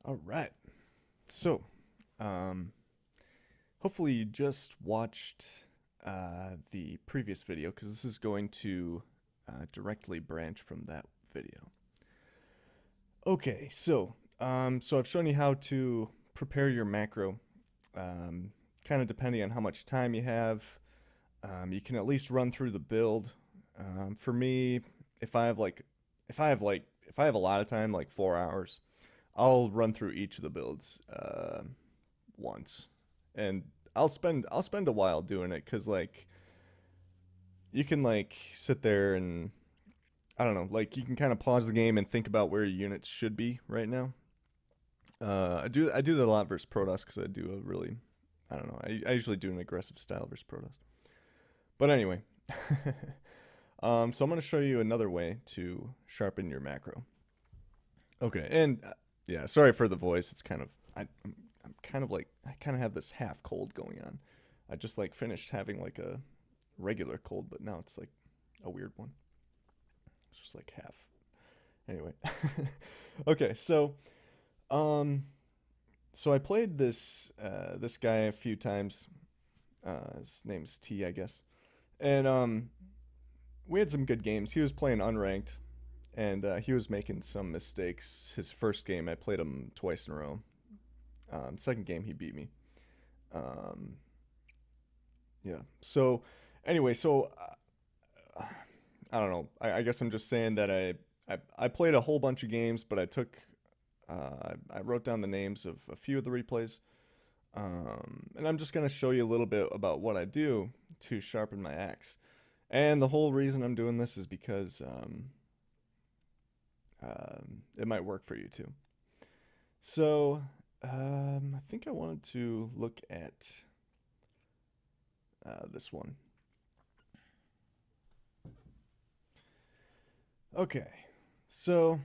All right. So, um, hopefully you just watched the previous video because this is going to directly branch from that video. Okay, so I've shown you how to prepare your macro. Kind of depending on how much time you have, you can at least run through the build. For me, if I have like, if I have a lot of time, like 4 hours, I'll run through each of the builds once, and I'll spend a while doing it because like you can like sit there and I don't know, like you can kind of pause the game and think about where your units should be right now. I do that a lot versus Protoss because I do a really I don't know I usually do an aggressive style versus Protoss. But anyway, so I'm gonna show you another way to sharpen your macro. Okay, and yeah, sorry for the voice. It's kind of I'm kind of like I kind of have this half cold going on. I just like finished having like a regular cold, but now it's like a weird one. It's just like half. Anyway, okay, um, so I played this guy a few times. His name's T, I guess, and we had some good games. He was playing unranked, and he was making some mistakes. His first game, I played him twice in a row. Second game, he beat me. Um, yeah. So, anyway, I don't know. I guess I'm just saying that I played a whole bunch of games, but I wrote down the names of a few of the replays, and I'm just gonna show you a little bit about what I do to sharpen my axe. And the whole reason I'm doing this is because it might work for you too. So, I think I wanted to look at this one. Okay, so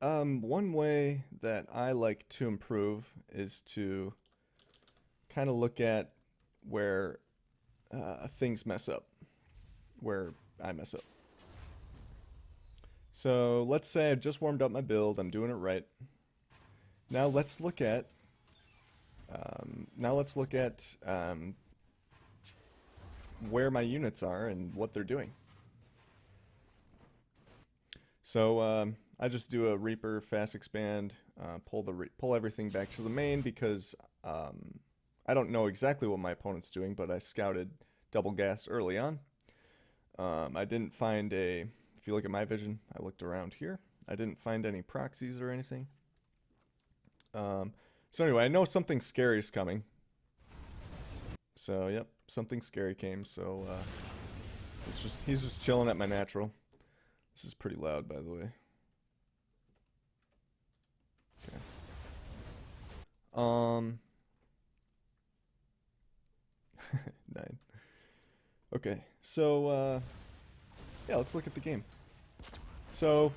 one way that I like to improve is to kind of look at where things mess up, where I mess up. So let's say I've just warmed up my build, I'm doing it right. Now let's look at where my units are and what they're doing. So I just do a Reaper fast expand, pull everything back to the main because I don't know exactly what my opponent's doing, but I scouted double gas early on. I didn't find a. If you look at my vision, I looked around here. I didn't find any proxies or anything. So anyway, I know something scary is coming. So yep, something scary came. So he's just chilling at my natural. This is pretty loud, by the way. Okay. Um. 9. Okay, so yeah, let's look at the game. So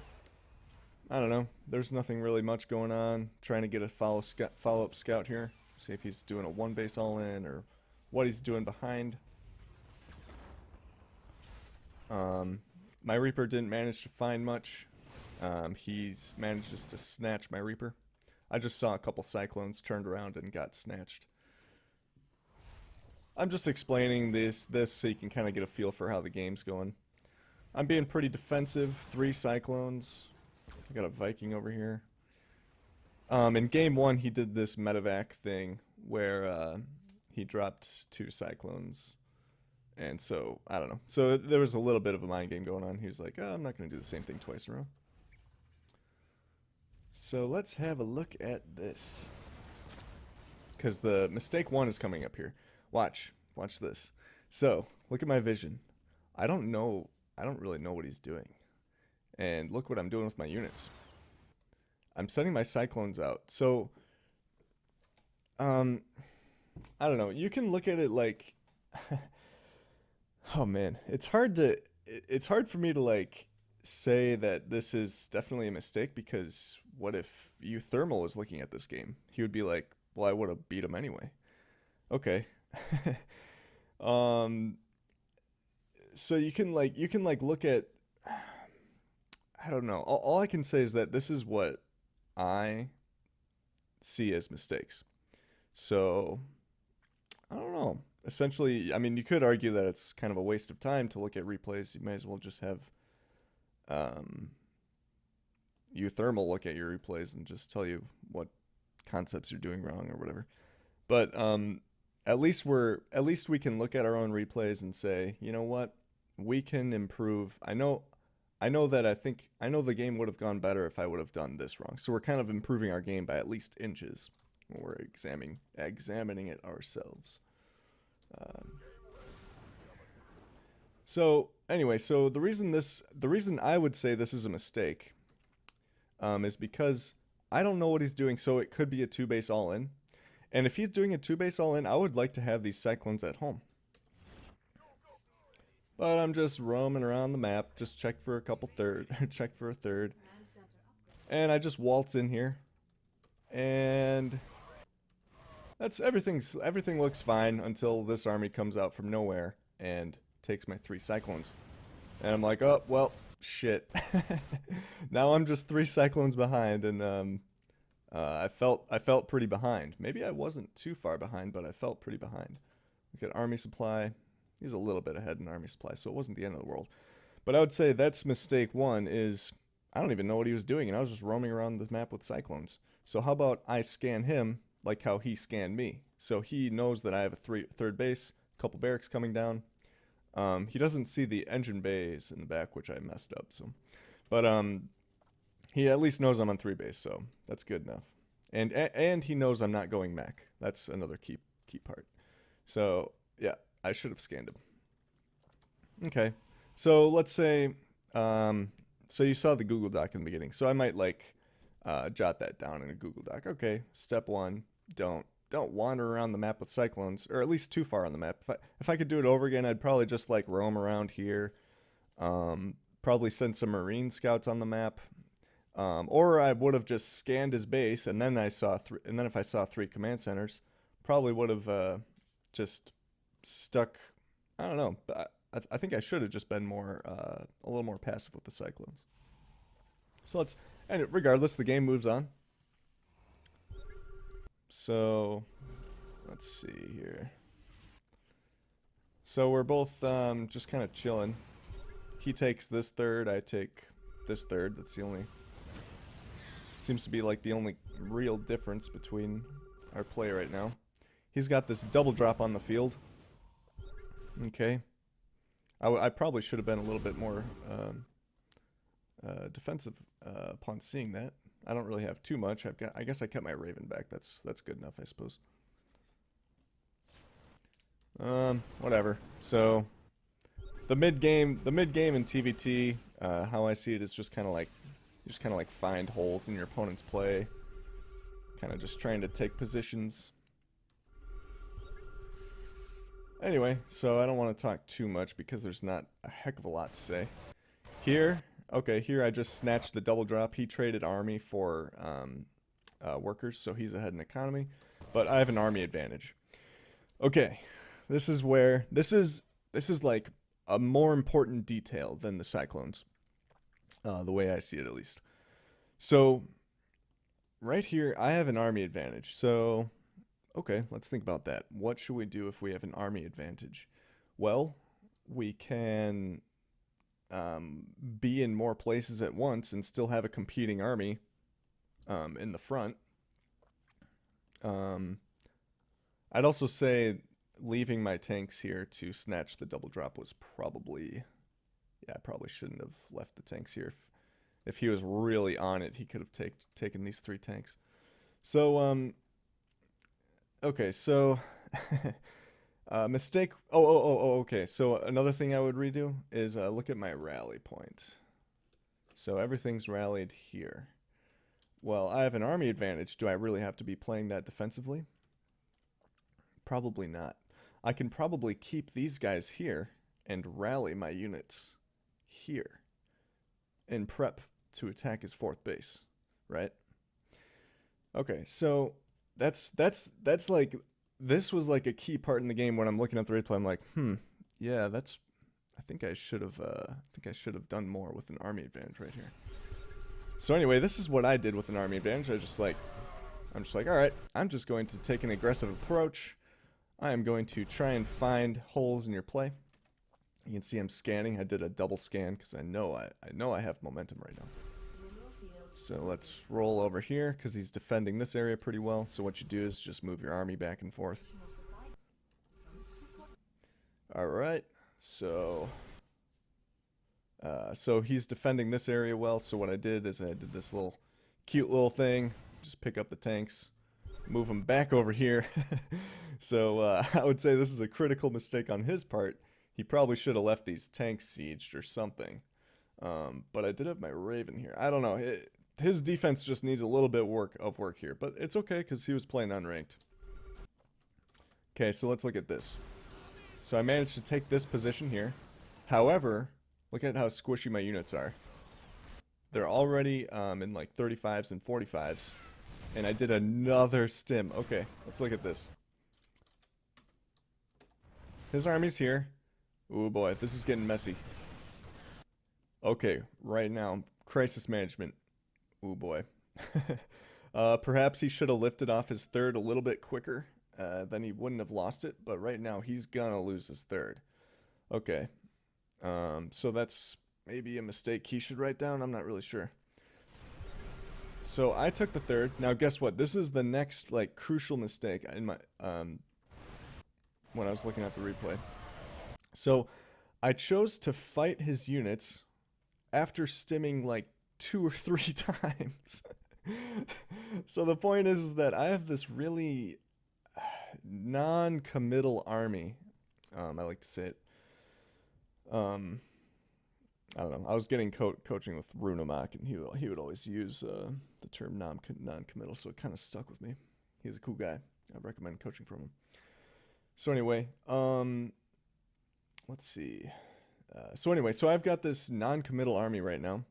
I don't know. There's nothing really much going on. Trying to get a follow-up scout here. See if he's doing a one base all in or what he's doing behind. My Reaper didn't manage to find much. He's managed just to snatch my Reaper. I just saw a couple Cyclones turned around and got snatched. I'm just explaining this so you can kind of get a feel for how the game's going. I'm being pretty defensive. 3 Cyclones. I got a Viking over here. In game 1, he did this medevac thing where he dropped 2 Cyclones. And so, I don't know. So there was a little bit of a mind game going on. He was like, oh, I'm not going to do the same thing twice in a row. So let's have a look at this. Because the mistake 1 is coming up here. Watch this. So, look at my vision. I don't really know what he's doing. And look what I'm doing with my units. I'm sending my Cyclones out. So, I don't know. You can look at it like, oh man, it's hard for me to like say that this is definitely a mistake because what if Thermal was looking at this game? He would be like, well, I would have beat him anyway. Okay. um so you can like look at I don't know. All I can say is that this is what I see as mistakes. So, I don't know. Essentially, I mean, you could argue that it's kind of a waste of time to look at replays. You may as well just have Uthermal look at your replays and just tell you what concepts you're doing wrong or whatever. But at least we can look at our own replays and say, you know what, we can improve. I know the game would have gone better if I would have done this wrong. So we're kind of improving our game by at least inches when we're examining it ourselves. So anyway, so the reason I would say this is a mistake is because I don't know what he's doing. So it could be a 2-base all-in. And if he's doing a 2-base all-in, I would like to have these Cyclones at home. But I'm just roaming around the map, just check for a check for a third. And I just waltz in here. And everything looks fine until this army comes out from nowhere and takes my 3 Cyclones. And I'm like, oh, well, shit. Now I'm just 3 Cyclones behind, and I felt pretty behind. Maybe I wasn't too far behind, but I felt pretty behind. Look at army supply. He's a little bit ahead in army supply, so it wasn't the end of the world. But I would say that's mistake 1 is I don't even know what he was doing, and I was just roaming around the map with Cyclones. So how about I scan him like how he scanned me? So he knows that I have a third base, a couple barracks coming down. He doesn't see the engine bays in the back, which I messed up. So, but he at least knows I'm on 3 base, so that's good enough. And he knows I'm not going mech. That's another key part. So yeah, I should have scanned him. Okay, so let's say so you saw the Google Doc in the beginning. So I might like jot that down in a Google Doc. Okay, step 1, don't wander around the map with Cyclones, or at least too far on the map. If I could do it over again, I'd probably just like roam around here. Probably send some Marine scouts on the map. Or I would have just scanned his base, and then if I saw 3 command centers, probably would have just stuck. I don't know, but I think I should have just been a little more passive with the Cyclones. So and regardless, the game moves on. So let's see here. So we're both just kind of chilling. He takes this third, I take this third. That's the only. Seems to be like the only real difference between our play right now. He's got this double drop on the field. Okay. I probably should have been a little bit more defensive upon seeing that. I don't really have too much. I guess I kept my Raven back. That's good enough, I suppose. Whatever. So the mid game in TVT, how I see it is just kind of like find holes in your opponent's play, kind of just trying to take positions. Anyway, so I don't want to talk too much because there's not a heck of a lot to say. Here I just snatched the double drop. He traded army for workers, so he's ahead in economy, but I have an army advantage. Okay, this is like a more important detail than the Cyclones, the way I see it at least. So right here, I have an army advantage. So okay, let's think about that. What should we do if we have an army advantage? Well, we can be in more places at once and still have a competing army in the front. I'd also say leaving my tanks here to snatch the double drop was probably... Yeah, I probably shouldn't have left the tanks here. If he was really on it, he could have taken these 3 tanks. So, okay, so... mistake... okay. So another thing I would redo is look at my rally point. So everything's rallied here. Well, I have an army advantage. Do I really have to be playing that defensively? Probably not. I can probably keep these guys here and rally my units here and prep to attack his 4th base, right? Okay, so that's like, this was like a key part in the game when I'm looking at the replay. I'm like, yeah, I think I should have done more with an army advantage right here. So anyway, this is what I did with an army advantage. I'm just like, all right, I'm just going to take an aggressive approach. I am going to try and find holes in your play. You can see I'm scanning. I did a double scan because I know I have momentum right now. So let's roll over here because he's defending this area pretty well. So what you do is just move your army back and forth. All right. So he's defending this area well. So what I did is I did this little cute little thing. Just pick up the tanks, move them back over here. So I would say this is a critical mistake on his part. He probably should have left these tanks sieged or something. But I did have my Raven here. I don't know. His defense just needs a little bit of work here. But it's okay because he was playing unranked. Okay, so let's look at this. So I managed to take this position here. However, look at how squishy my units are. They're already in like 35s and 45s. And I did another stim. Okay, let's look at this. His army's here. Ooh boy, this is getting messy. Okay, right now, crisis management. Ooh boy. Perhaps he should have lifted off his third a little bit quicker. Then he wouldn't have lost it. But right now, he's gonna lose his third. Okay. So that's maybe a mistake he should write down. I'm not really sure. So I took the third. Now guess what? This is the next like crucial mistake in my when I was looking at the replay. So I chose to fight his units after stimming like 2 or 3 times. So the point is that I have this really non-committal army. I like to say it. I don't know. I was getting coaching with Runemak, and he would always use the term non-committal, so it kind of stuck with me. He's a cool guy. I recommend coaching from him. So anyway, let's see. So I've got this non-committal army right now,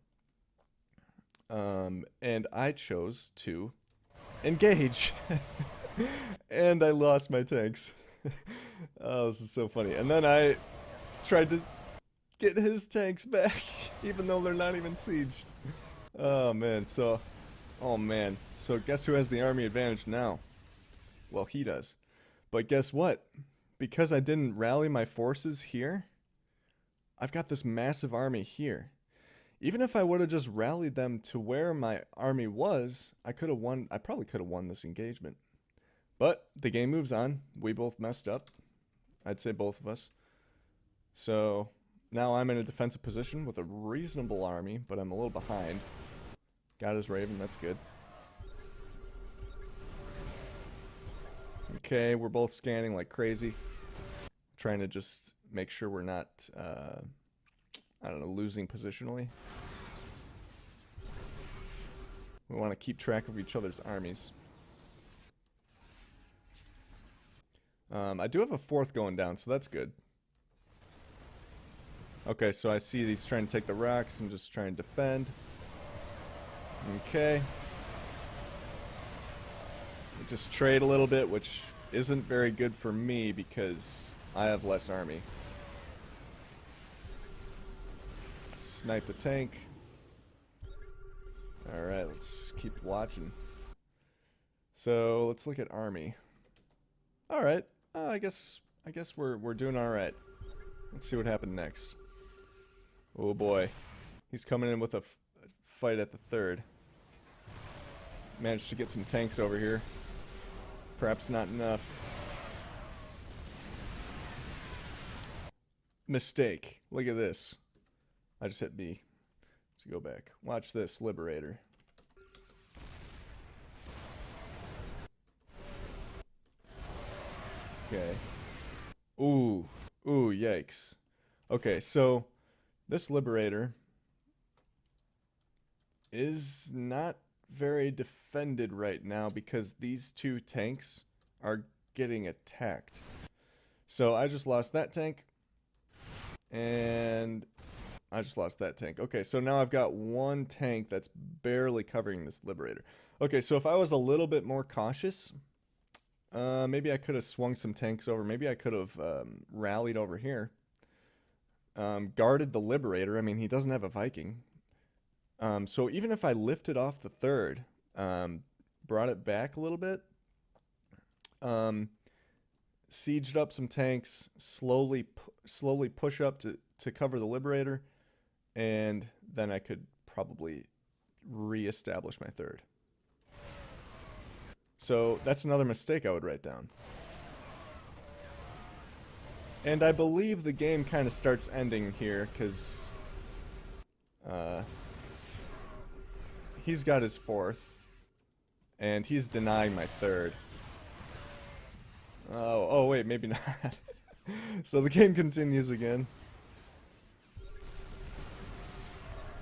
and I chose to engage, and I lost my tanks. Oh, this is so funny. And then I tried to get his tanks back, even though they're not even sieged. Oh man, so guess who has the army advantage now? Well, he does. But guess what? Because I didn't rally my forces here, I've got this massive army here. Even if I would have just rallied them to where my army was, I probably could have won this engagement. But the game moves on. We both messed up. I'd say both of us. So now I'm in a defensive position with a reasonable army, but I'm a little behind. Got his Raven, that's good. Okay, we're both scanning like crazy. Trying to just make sure we're not, I don't know, losing positionally. We want to keep track of each other's armies. I do have a fourth going down, so that's good. Okay, so I see he's trying to take the rocks. I'm just trying to defend. Okay. We just trade a little bit, which isn't very good for me because I have less army. Snipe the tank. Alright, let's keep watching. So let's look at army. Alright, I guess we're doing alright. Let's see what happened next. Oh boy. He's coming in with a fight at the third. Managed to get some tanks over here. Perhaps not enough. Mistake. Look at this. I just hit B. Let's go back. Watch this, Liberator. Okay. Ooh. Ooh, yikes. Okay, so this Liberator is not very defended right now because these two tanks are getting attacked. So I just lost that tank. And I just lost that tank. Okay, so now I've got one tank that's barely covering this Liberator. Okay, so if I was a little bit more cautious, maybe I could have swung some tanks over. Maybe I could have rallied over here. Guarded the Liberator. I mean, he doesn't have a Viking. So even if I lifted off the third, brought it back a little bit, sieged up some tanks, slowly push up to cover the Liberator, and then I could probably re-establish my third. So that's another mistake I would write down. And I believe the game kind of starts ending here, because he's got his fourth, and he's denying my third. Oh wait, maybe not. So the game continues again.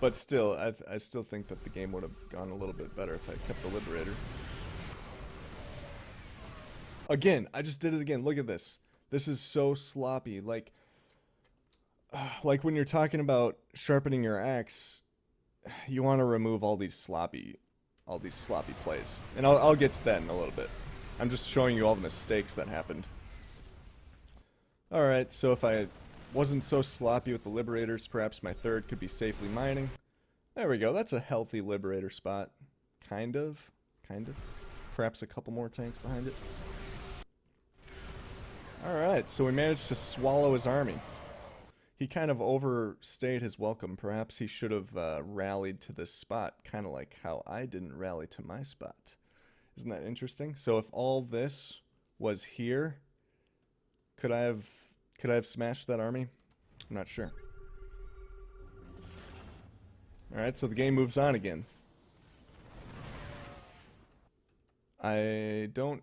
But still, I still think that the game would have gone a little bit better if I kept the Liberator. Again, I just did it again. Look at this. This is so sloppy. Like when you're talking about sharpening your axe, you want to remove all these sloppy plays. And I'll get to that in a little bit. I'm just showing you all the mistakes that happened. Alright, so if I wasn't so sloppy with the Liberators, perhaps my third could be safely mining. There we go. That's a healthy Liberator spot. Kind of. Perhaps a couple more tanks behind it. Alright, so we managed to swallow his army. He kind of overstayed his welcome. Perhaps he should have rallied to this spot, kind of like how I didn't rally to my spot. Isn't that interesting? So if all this was here, could I have smashed that army? I'm not sure. Alright, so the game moves on again. I don't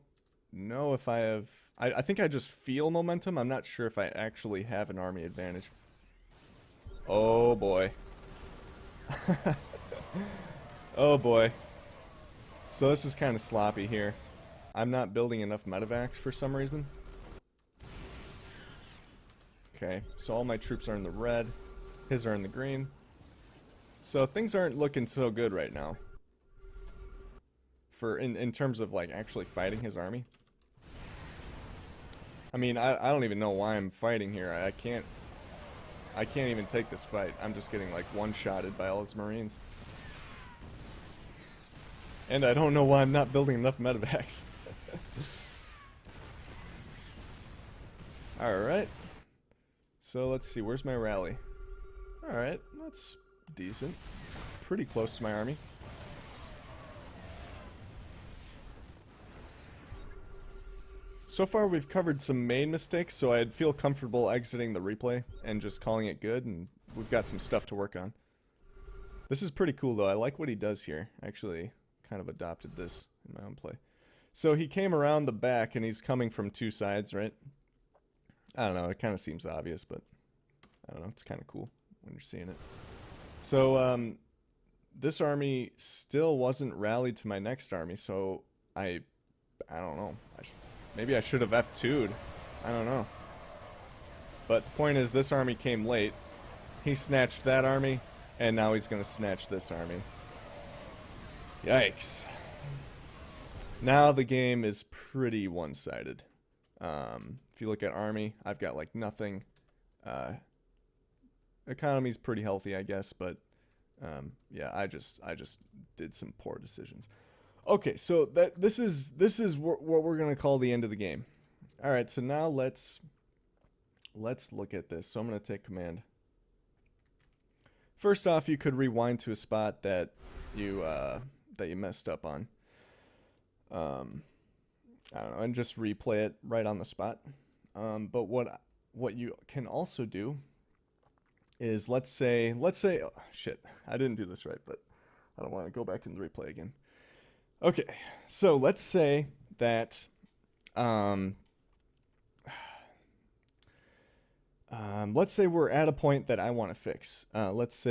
know if I have... I think I just feel momentum. I'm not sure if I actually have an army advantage. Oh boy. Oh boy. So this is kind of sloppy here. I'm not building enough medevacs for some reason. Okay, so all my troops are in the red. His are in the green. So things aren't looking so good right now. In terms of like actually fighting his army. I mean, I don't even know why I'm fighting here. I can't even take this fight. I'm just getting like one-shotted by all his Marines. And I don't know why I'm not building enough medevacs. Alright. So let's see, where's my rally? Alright, that's decent. It's pretty close to my army. So far we've covered some main mistakes, so I'd feel comfortable exiting the replay and just calling it good, and we've got some stuff to work on. This is pretty cool though. I like what he does here. I actually kind of adopted this in my own play. So he came around the back and he's coming from two sides, right? I don't know, it kind of seems obvious, but I don't know, it's kind of cool when you're seeing it. So this army still wasn't rallied to my next army, so I don't know. Maybe I should have F2'd. I don't know. But the point is, this army came late. He snatched that army, and now he's going to snatch this army. Yikes. Now the game is pretty one-sided. If you look at army, I've got like nothing. Economy's pretty healthy, I guess, but yeah, I just did some poor decisions. Okay, so this is what we're gonna call the end of the game. All right, so now let's look at this. So I'm gonna take command. First off, you could rewind to a spot that you messed up on. I don't know, and just replay it right on the spot. But what you can also do is let's say oh, shit, I didn't do this right, but I don't want to go back and replay again. Okay, so let's say that let's say we're at a point that I want to fix. Let's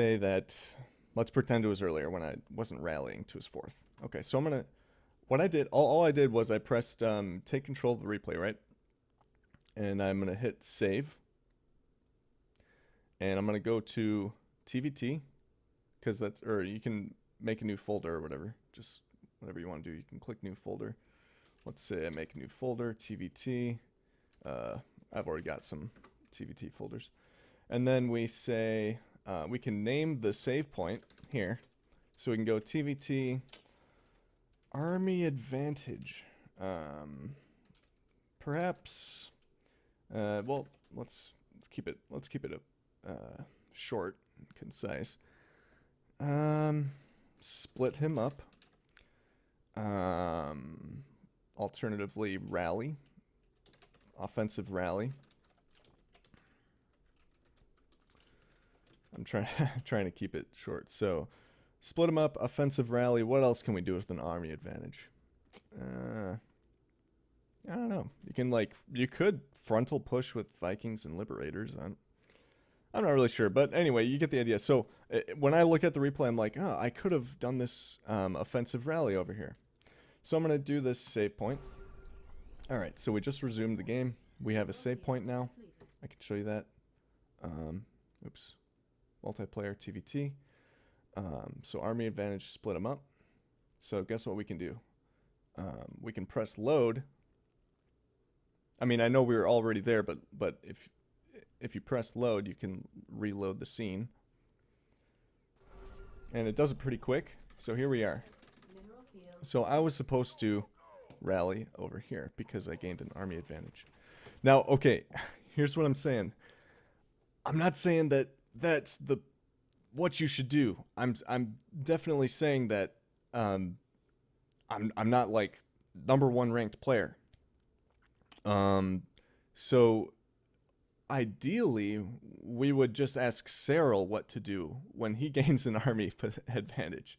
pretend it was earlier when I wasn't rallying to his fourth. Okay, so what I did, all I did was I pressed take control of the replay, right? And I'm gonna hit save. And I'm gonna go to TVT, because or you can make a new folder or whatever, just whatever you want to do. You can click new folder. Let's say I make a new folder, TVT. I've already got some TVT folders. And then we say, we can name the save point here. So we can go TVT, army advantage. Perhaps, well, let's keep it short and concise. Split him up. Alternatively, rally. Offensive rally. I'm trying to keep it short. So, split him up, offensive rally. What else can we do with an army advantage? I don't know. You could frontal push with Vikings and Liberators. I'm not really sure, but anyway, you get the idea. So when I look at the replay, I'm like, oh, I could have done this offensive rally over here. So I'm going to do this save point. All right, so we just resumed the game. We have a save point now. I can show you that. Oops. Multiplayer TVT. So army advantage, split them up. So guess what we can do? We can press load. I mean, I know we were already there, but if you press load, you can reload the scene. And it does it pretty quick. So here we are. So I was supposed to rally over here because I gained an army advantage. Now, okay, here's what I'm saying. I'm not saying that that's what you should do. I'm definitely saying that I'm not like #1 ranked player. So ideally, we would just ask Cyril what to do when he gains an army advantage,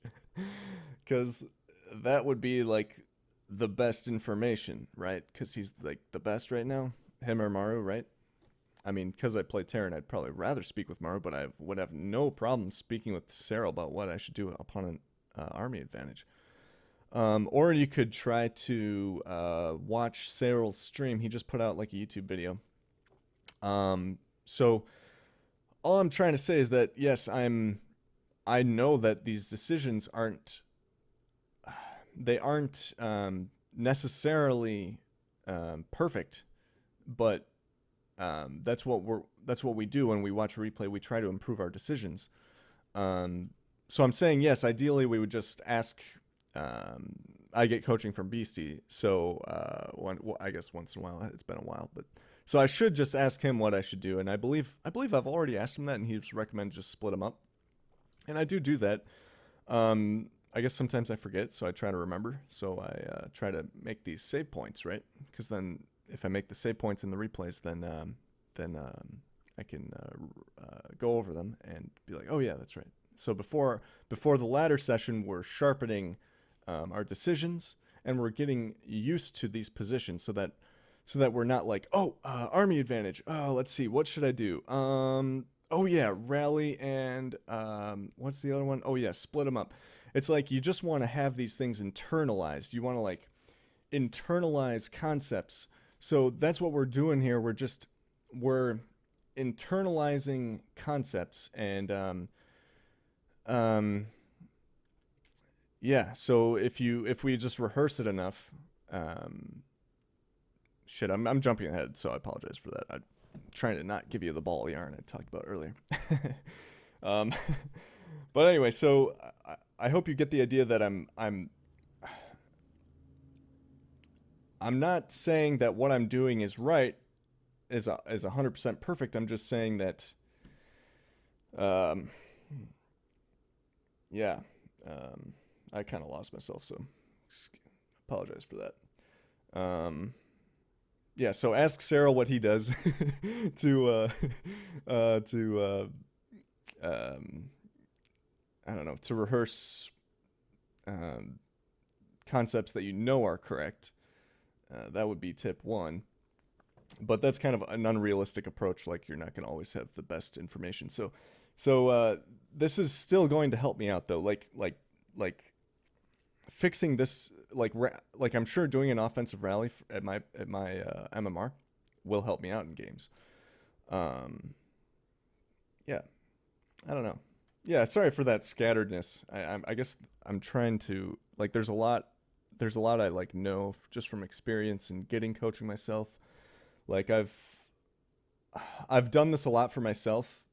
because that would be like the best information, right? Because he's like the best right now, him or Maru, right? I mean, because I play Terran, I'd probably rather speak with Maru, but I would have no problem speaking with Cyril about what I should do upon an army advantage. Or you could try to watch Cyril's stream. He just put out like a YouTube video. So all I'm trying to say is that yes, I know that these decisions aren't necessarily perfect, but that's what we do when we watch a replay. We try to improve our decisions. So I'm saying yes, ideally we would just ask. I get coaching from Beastie, so I guess once in a while. It's been a while, but so I should just ask him what I should do, and I believe I've already asked him that, and he's recommended just split them up, and I do that. I guess sometimes I forget, so I try to remember. So I try to make these save points, right? Because then if I make the save points in the replays, then I can go over them and be like, oh yeah, that's right. So before the ladder session, we're sharpening our decisions, and we're getting used to these positions so that we're not like, oh, army advantage. Oh, let's see, what should I do? Oh yeah, rally and what's the other one? Oh yeah, split them up. It's like you just want to have these things internalized. You want to like internalize concepts. So that's what we're doing here. We're internalizing concepts, and yeah, so if we just rehearse it enough, shit, I'm jumping ahead, so I apologize for that. I'm trying to not give you the ball yarn I talked about earlier. But anyway, so I hope you get the idea that I'm not saying that what I'm doing is right, is 100% perfect. I'm just saying that, yeah, I kind of lost myself, so apologize for that. Yeah, so ask Cyril what he does to I don't know, to rehearse concepts that you know are correct. That would be tip 1. But that's kind of an unrealistic approach. Like, you're not going to always have the best information. So this is still going to help me out, though. Like fixing this, like I'm sure doing an offensive rally at my MMR will help me out in games. Yeah, I don't know. Yeah, sorry for that scatteredness. I guess I'm trying to, like, there's a lot I like know just from experience and getting coaching myself. Like I've done this a lot for myself,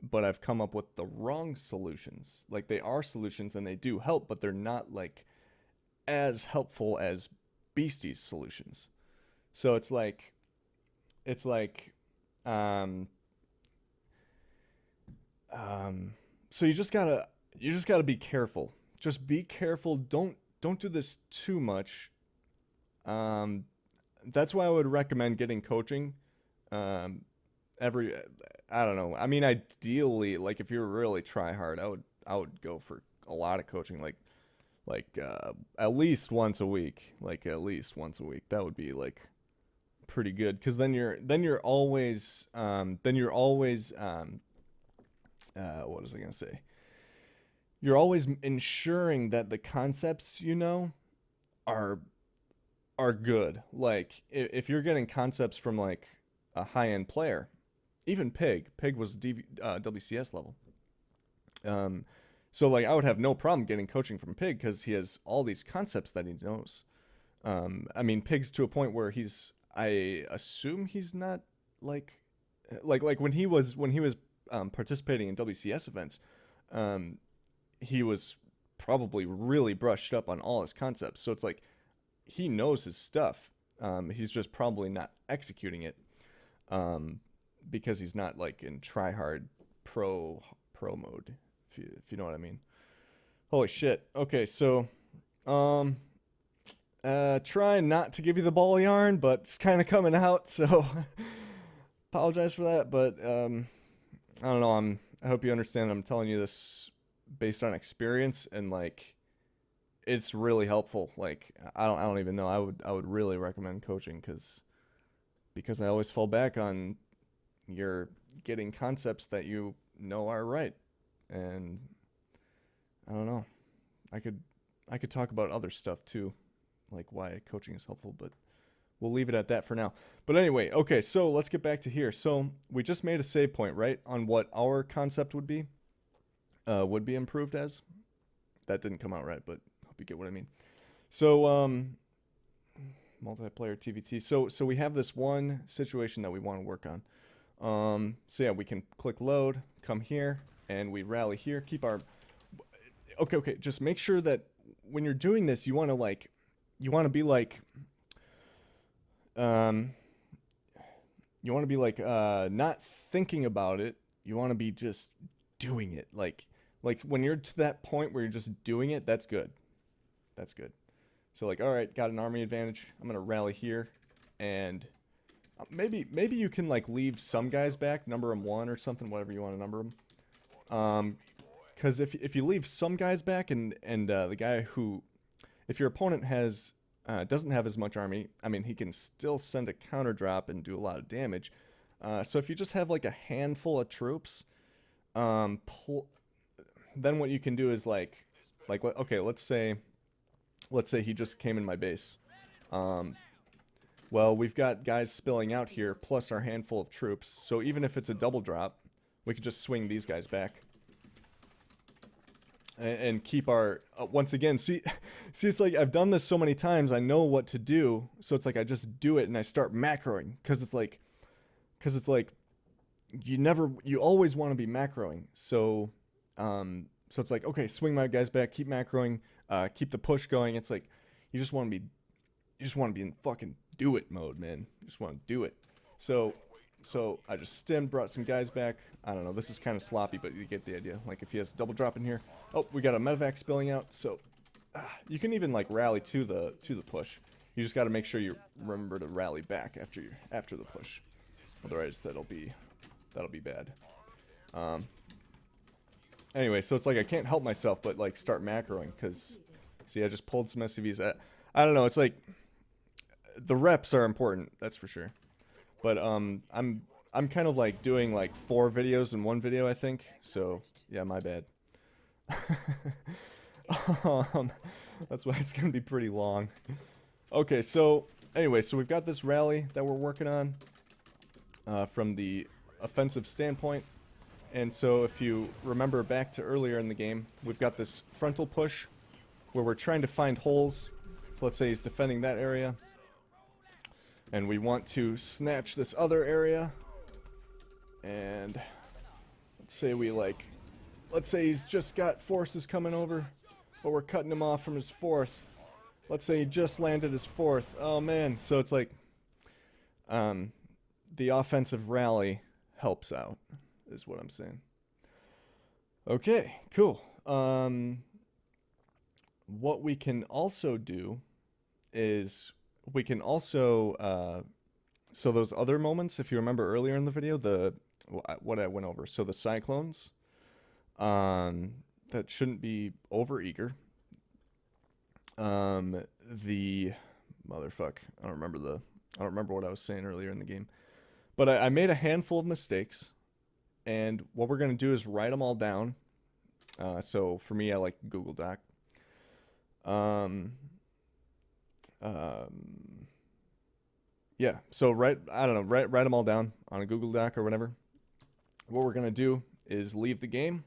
but I've come up with the wrong solutions. Like, they are solutions and they do help, but they're not like as helpful as Beastie's solutions. So it's like um so you just gotta be careful. Just be careful. Don't do this too much. That's why I would recommend getting coaching. Every I don't know. I mean, ideally, like if you're really try hard, I would go for a lot of coaching, like at least once a week. Like at least once a week. That would be like pretty good, because then you're always what was I gonna say? You're always ensuring that the concepts are good. Like if you're getting concepts from like a high-end player, even Pig was WCS level. So like I would have no problem getting coaching from Pig because he has all these concepts that he knows. I mean, Pig's to a point where I assume he's not like when he was participating in WCS events, he was probably really brushed up on all his concepts. So it's like he knows his stuff. He's just probably not executing it because he's not like in try hard pro mode, if you know what I mean. Holy shit. Okay, so try not to give you the ball yarn, but it's kind of coming out, so apologize for that. But I don't know. I hope you understand. I'm telling you this based on experience, and like it's really helpful. Like I don't even know. I would really recommend coaching because I always fall back on you're getting concepts that you know are right, and I don't know. I could talk about other stuff too, like why coaching is helpful, but we'll leave it at that for now. But anyway, okay, so let's get back to here. So we just made a save point, right, on what our concept would be improved as. That didn't come out right, but hope you get what I mean. So multiplayer TVT. So we have this one situation that we want to work on. So yeah, we can click load, come here, and we rally here. Keep our okay. Just make sure that when you're doing this, you want to be like not thinking about it. You want to be just doing it. Like when you're to that point where you're just doing it, that's good. That's good. So like, all right, got an army advantage. I'm gonna rally here, and maybe you can like leave some guys back, number them 1 or something, whatever you want to number them. Because if you leave some guys back and the guy who, if your opponent has doesn't have as much army, I mean, he can still send a counter drop and do a lot of damage. So if you just have like a handful of troops, then what you can do is like okay, let's say he just came in my base. Well, we've got guys spilling out here plus our handful of troops. So even if it's a double drop, we could just swing these guys back. And keep our once again, see it's like I've done this so many times, I know what to do, so it's like I just do it and I start macroing because it's like you always want to be macroing. So it's like, okay, swing my guys back, keep macroing, keep the push going. It's like you just want to be in fucking do it mode, man. You just want to do it. So I just stemmed, brought some guys back. I don't know, this is kind of sloppy, but you get the idea. Like if he has a double drop in here. Oh, we got a medevac spilling out. So you can even like rally to the push. You just got to make sure you remember to rally back after the push. Otherwise that'll be bad. Anyway, so it's like I can't help myself but like start macroing because see, I just pulled some SCVs. I don't know, it's like the reps are important, that's for sure. But I'm kind of like doing like 4 videos in one video, I think. So yeah, my bad. That's why it's gonna be pretty long. Okay, so anyway, so we've got this rally that we're working on from the offensive standpoint. And so if you remember back to earlier in the game, we've got this frontal push where we're trying to find holes. So let's say he's defending that area. And we want to snatch this other area. And let's say he's just got forces coming over, but we're cutting him off from his fourth. Let's say he just landed his fourth. Oh man, so it's like, the offensive rally helps out, is what I'm saying. Okay, cool. What we can also do is we can also, so those other moments, if you remember earlier in the video, what I went over. So the cyclones, that shouldn't be over eager. The motherfuck, I don't remember what I was saying earlier in the game, but I made a handful of mistakes, and what we're gonna do is write them all down. So for me, I like Google Doc. Yeah, so write them all down on a Google Doc or whatever. What we're gonna do is leave the game,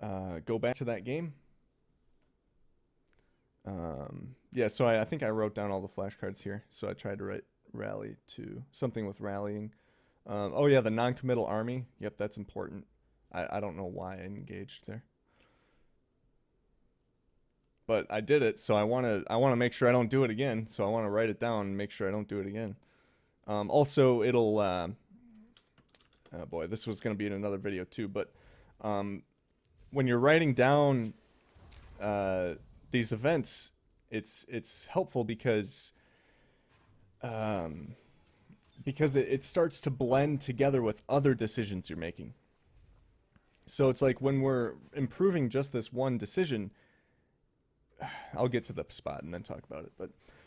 go back to that game. Yeah, so I think I wrote down all the flashcards here. So I tried to write rally to something with rallying. Oh yeah, the non-committal army. Yep, that's important. I don't know why I engaged there, but I did it. So I want to make sure I don't do it again. So I want to write it down and make sure I don't do it again. Also, it'll. Oh boy, this was going to be in another video too. But when you're writing down these events, it's helpful because it starts to blend together with other decisions you're making. So it's like when we're improving just this one decision, I'll get to the spot and then talk about it.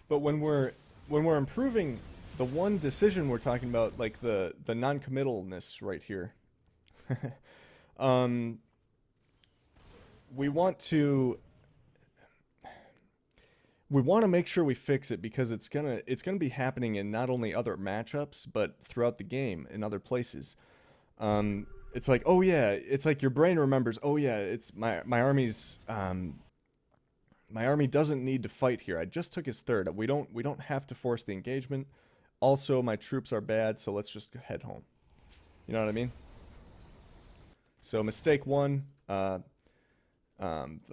But when we're improving the one decision we're talking about, like the non-committalness right here, we want to make sure we fix it because it's gonna be happening in not only other matchups but throughout the game in other places. It's like, oh yeah, it's like your brain remembers, oh yeah, it's my army's my army doesn't need to fight here. I just took his third. We don't have to force the engagement. Also, my troops are bad, so let's just head home. You know what I mean? So mistake one, the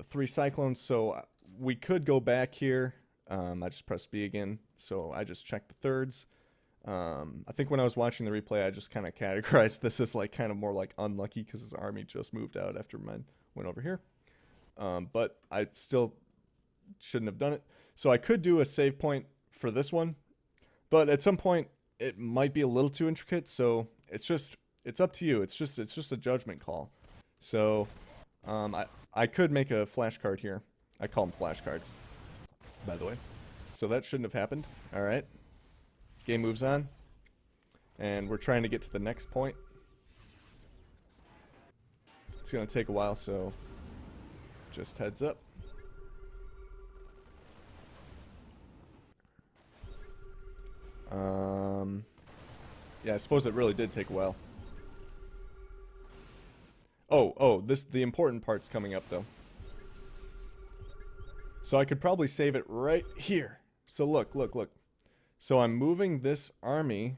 3 cyclones. So we could go back here. I just pressed B again, so I just checked the thirds. I think when I was watching the replay, I just kind of categorized this as like kind of more like unlucky because his army just moved out after mine went over here. But I still shouldn't have done it. So I could do a save point for this one, but at some point it might be a little too intricate. So it's up to you. It's just a judgment call. So I could make a flashcard here. I call them flashcards, by the way. So that shouldn't have happened. All right. Game moves on, and we're trying to get to the next point. It's going to take a while, so just heads up. Yeah, I suppose it really did take a while. Oh, the important part's coming up, though. So I could probably save it right here. So look. So I'm moving this army.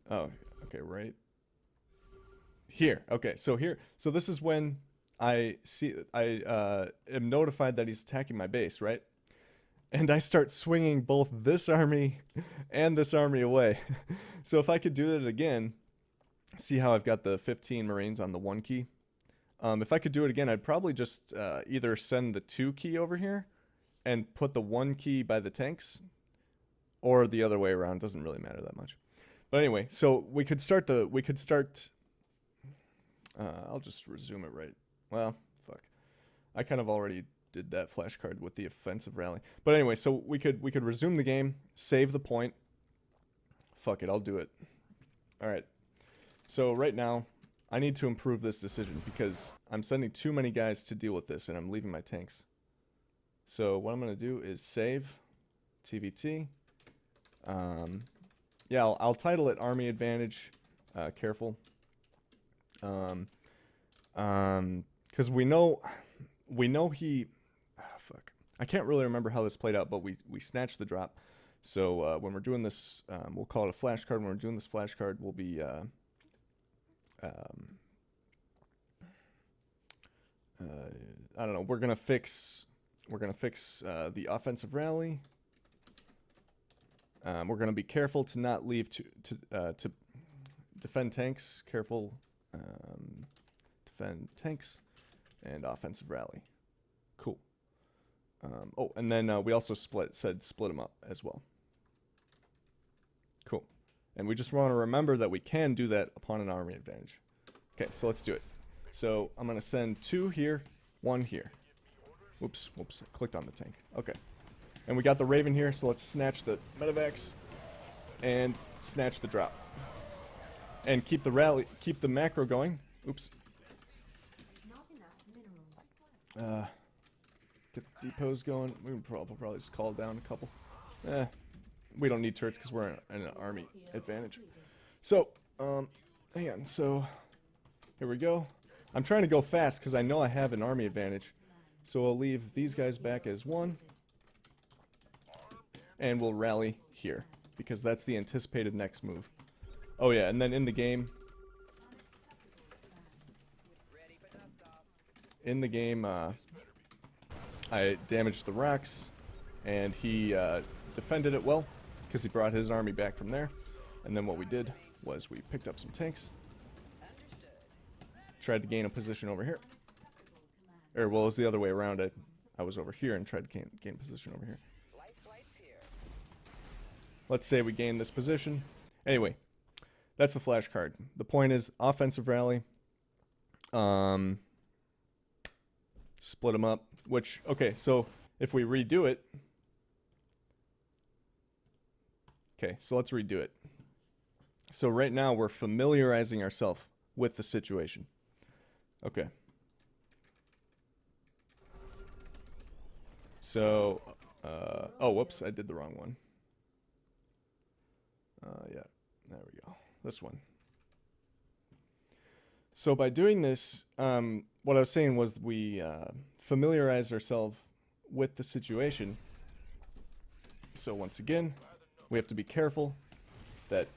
Oh, okay, right here. Okay, so here. So this is when I am notified that he's attacking my base, right? And I start swinging both this army and this army away. So if I could do it again, see how I've got the 15 Marines on the 1 key. If I could do it again, I'd probably just either send the 2 key over here and put the 1 key by the tanks, or the other way around. Doesn't really matter that much. But anyway, so we could start I'll just resume it right. Well, fuck. I kind of already did that flashcard with the offensive rally. But anyway, so we could resume the game, save the point. Fuck it, I'll do it. All right. So right now, I need to improve this decision because I'm sending too many guys to deal with this and I'm leaving my tanks. So what I'm going to do is save TVT. Yeah, I'll title it Army Advantage. Careful. Because we know he... fuck. I can't really remember how this played out, but we snatched the drop. So when we're doing this, we'll call it a flashcard. When we're doing this flashcard, we'll be I don't know. We're gonna fix the offensive rally. We're gonna be careful to not leave to defend tanks. Careful, defend tanks, and offensive rally. Cool. Oh, and then we also said split them up as well. Cool. And we just want to remember that we can do that upon an army advantage. Okay, so let's do it. So I'm going to send 2 here, 1 here. Whoops, clicked on the tank. Okay. And we got the Raven here, so let's snatch the medevacs and snatch the drop. And keep the macro going. Oops. Get the depots going. We can probably just call down a couple. We don't need turrets because we're in an army advantage. So, hang on. So, here we go. I'm trying to go fast because I know I have an army advantage. So I'll leave these guys back as 1. And we'll rally here because that's the anticipated next move. Oh yeah, and then in the game, I damaged the rocks, and he defended it well because he brought his army back from there. And then what we did was we picked up some tanks, tried to gain a position over here. Or, well, it was the other way around. I was over here and tried to gain a position over here. Let's say we gain this position. Anyway, that's the flash card. The point is offensive rally. Split them up. Which, okay, so if we redo it. Okay, so let's redo it. So right now we're familiarizing ourselves with the situation. Okay. So, oh, whoops, I did the wrong one. Yeah, there we go. This one. So by doing this, what I was saying was we familiarize ourselves with the situation. So once again, we have to be careful that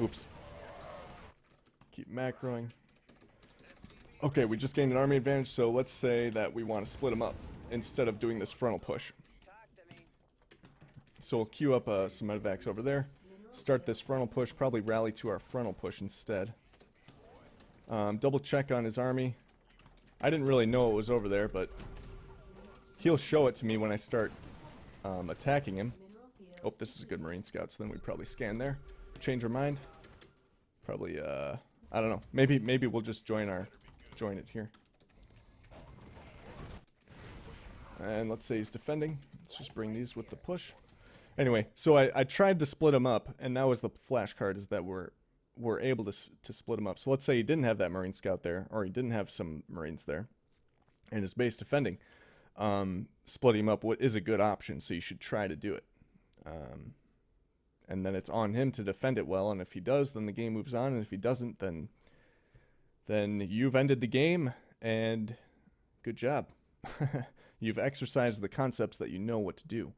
oops. Keep macroing. Okay, we just gained an army advantage, so let's say that we want to split them up instead of doing this frontal push. So we'll queue up some medevacs over there, start this frontal push, probably rally to our frontal push instead. Double check on his army. I didn't really know it was over there, but he'll show it to me when I start attacking him. Oh, this is a good Marine Scout, so then we'd probably scan there. Change our mind. Probably, I don't know. Maybe we'll just join it here. And let's say he's defending. Let's just bring these with the push. Anyway, so I tried to split them up, and that was the flash card, is that we're able to split them up. So let's say he didn't have that Marine Scout there, or he didn't have some Marines there, and his base defending. Splitting him up is a good option, so you should try to do it. And then it's on him to defend it well, and if he does, then the game moves on, and if he doesn't, then you've ended the game, and good job. You've exercised the concepts that you know what to do.